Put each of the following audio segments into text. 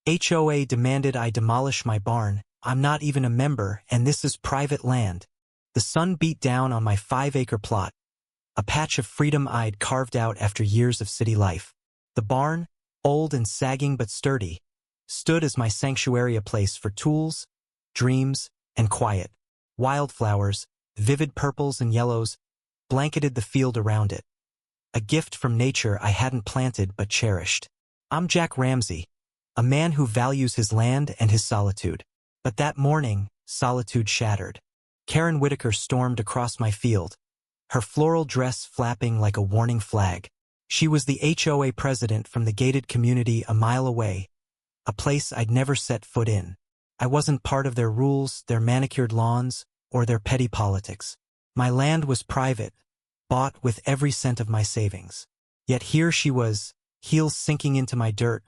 HOA demanded I demolish my barn. I'm not even a member, and this is private land. The sun beat down on my 5-acre plot, a patch of freedom I'd carved out after years of city life. The barn, old and sagging but sturdy, stood as my sanctuary, a place for tools, dreams, and quiet. Wildflowers, vivid purples and yellows, blanketed the field around it. A gift from nature I hadn't planted but cherished. I'm Jack Ramsey, a man who values his land and his solitude. But that morning, solitude shattered. Karen Whitaker stormed across my field, her floral dress flapping like a warning flag. She was the HOA president from the gated community a mile away, a place I'd never set foot in. I wasn't part of their rules, their manicured lawns, or their petty politics. My land was private, bought with every cent of my savings. Yet here she was, heels sinking into my dirt,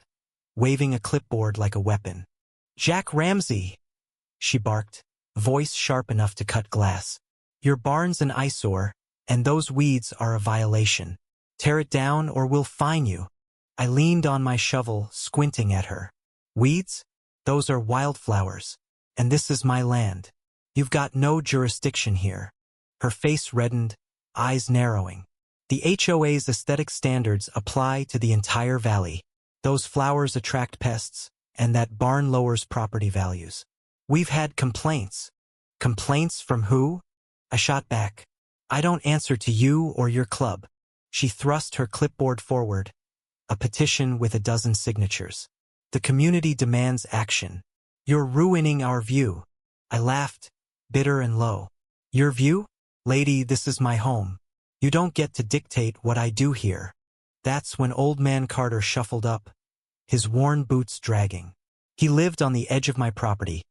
waving a clipboard like a weapon. "Jack Ramsey," she barked, voice sharp enough to cut glass. "Your barn's an eyesore, and those weeds are a violation. Tear it down or we'll fine you." I leaned on my shovel, squinting at her. "Weeds? Those are wildflowers. And this is my land. You've got no jurisdiction here." Her face reddened, eyes narrowing. "The HOA's aesthetic standards apply to the entire valley. Those flowers attract pests, and that barn lowers property values. We've had complaints." "Complaints from who?" I shot back. "I don't answer to you or your club." She thrust her clipboard forward, a petition with a dozen signatures. "The community demands action. You're ruining our view." I laughed, bitter and low. "Your view? Lady, this is my home. You don't get to dictate what I do here." That's when Old Man Carter shuffled up, his worn boots dragging. He lived on the edge of my property,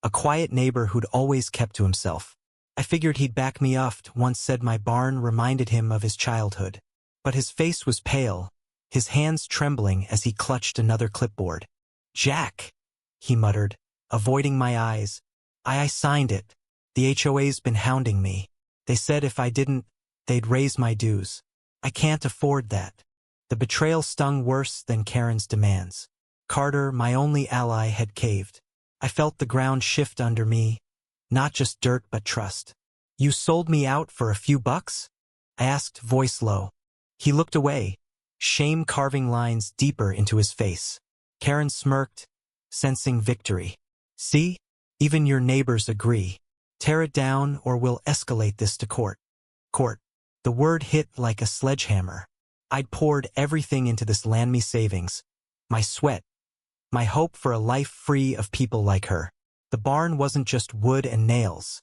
a quiet neighbor who'd always kept to himself. I figured he'd back me up, once said my barn reminded him of his childhood. But his face was pale, his hands trembling as he clutched another clipboard. "Jack," he muttered, avoiding my eyes. I signed it. The HOA's been hounding me. They said if I didn't, they'd raise my dues. I can't afford that." The betrayal stung worse than Karen's demands. Carter, my only ally, had caved. I felt the ground shift under me, not just dirt but trust. "You sold me out for a few bucks?" I asked, voice low. He looked away, shame carving lines deeper into his face. Karen smirked, sensing victory. "See? Even your neighbors agree. Tear it down or we'll escalate this to court." Court. The word hit like a sledgehammer. I'd poured everything into this NAMI savings, my sweat, my hope for a life free of people like her. The barn wasn't just wood and nails.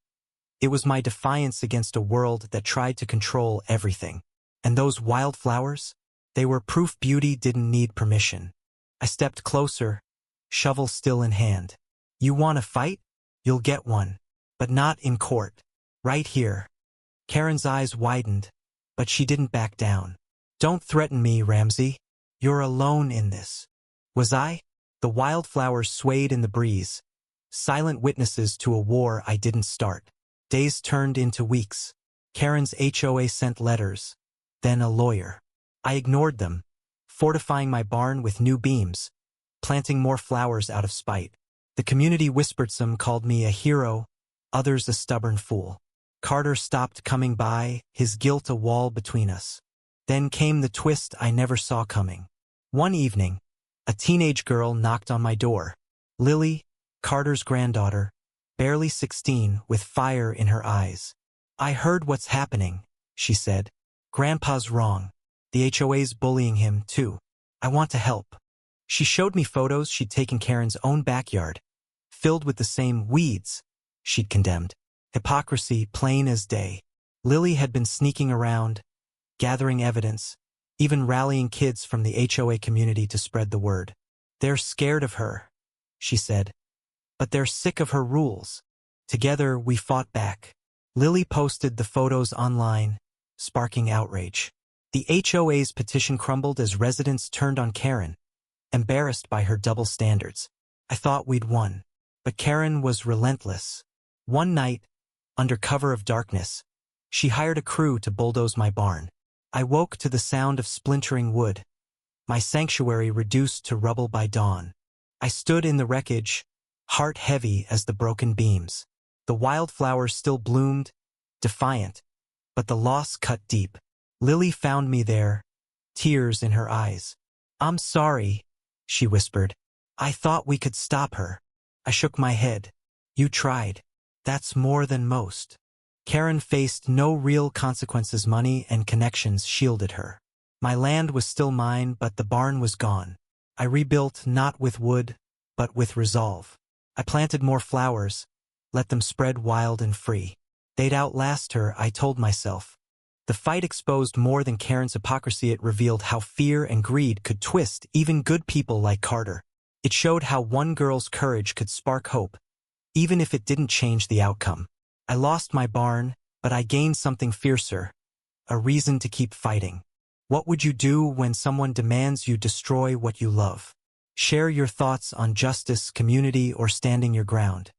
It was my defiance against a world that tried to control everything. And those wildflowers? They were proof beauty didn't need permission. I stepped closer, shovel still in hand. "You want a fight? You'll get one. But not in court. Right here." Karen's eyes widened, but she didn't back down. "Don't threaten me, Ramsey. You're alone in this." Was I? The wildflowers swayed in the breeze, silent witnesses to a war I didn't start. Days turned into weeks. Karen's HOA sent letters, then a lawyer. I ignored them, fortifying my barn with new beams, planting more flowers out of spite. The community whispered, some called me a hero, others a stubborn fool. Carter stopped coming by, his guilt a wall between us. Then came the twist I never saw coming. One evening, a teenage girl knocked on my door. Lily, Carter's granddaughter, barely 16, with fire in her eyes. "I heard what's happening," she said. "Grandpa's wrong. The HOA's bullying him, too. I want to help." She showed me photos she'd taken Karen's own backyard, filled with the same weeds she'd condemned. Hypocrisy plain as day. Lily had been sneaking around, gathering evidence, even rallying kids from the HOA community to spread the word. "They're scared of her," she said. "But they're sick of her rules." Together, we fought back. Lily posted the photos online, sparking outrage. The HOA's petition crumbled as residents turned on Karen, embarrassed by her double standards. I thought we'd won. But Karen was relentless. One night, under cover of darkness, she hired a crew to bulldoze my barn. I woke to the sound of splintering wood, my sanctuary reduced to rubble by dawn. I stood in the wreckage, heart heavy as the broken beams. The wildflowers still bloomed, defiant, but the loss cut deep. Lily found me there, tears in her eyes. "I'm sorry," she whispered. "I thought we could stop her." I shook my head. "You tried. That's more than most." Karen faced no real consequences. Money and connections shielded her. My land was still mine, but the barn was gone. I rebuilt not with wood, but with resolve. I planted more flowers, let them spread wild and free. They'd outlast her, I told myself. The fight exposed more than Karen's hypocrisy. It revealed how fear and greed could twist even good people like Carter. It showed how one girl's courage could spark hope, even if it didn't change the outcome. I lost my barn, but I gained something fiercer, a reason to keep fighting. What would you do when someone demands you destroy what you love? Share your thoughts on justice, community, or standing your ground.